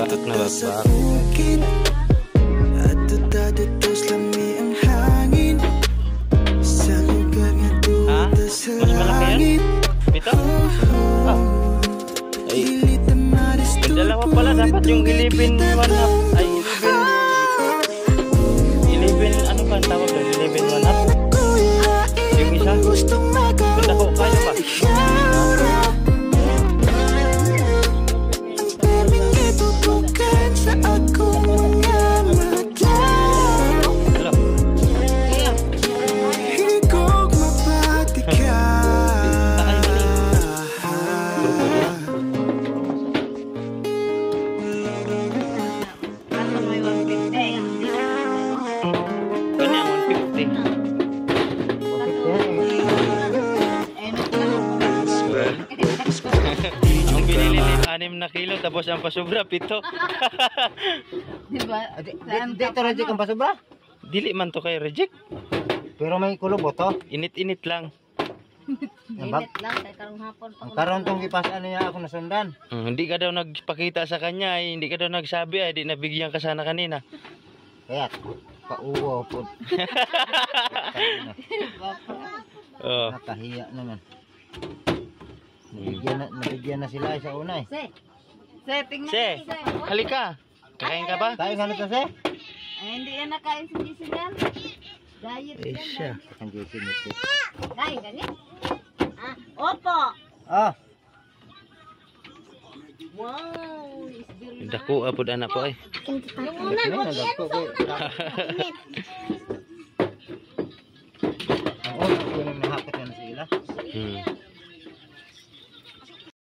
sa bukid at tutadutos lami ang hangin sa lugar nga duda sa langit. Dalawa pala dapat yung 11 1 up ay 11 ano ba ang tawag doon? 11 1 up yung isa ganda ko kayo ba? Ang binili ni 6 na kilo tapos ang pasobra 7. Diba? Dito reject ang pasobra? Dili man to kay reject. Pero may kulob to. Init-init lang. Init lang kay karong hapon pa. Ang karon tong gipasan niya ako nasundan. Hindi ka daw nagpakita sa kanya, hindi ka daw nagsabi, di nabigyan ka sana kanina. Kaya pauwaw po. Oh. Nakahiya naman. Nabigyan na sila sa una eh. Tingnan Se, halika. Kakain ka ba? Kain ka nito, Se? Ay, hindi yan nakain si Jesse yan. Diet Eh siya. Ang Jesse nito. Kain ka niya? Ah, opo. Ah, Wow, is very Dako apod anak ko ay. Yung una, ang dagko ko. Ang una ko yung nahakot yan sila.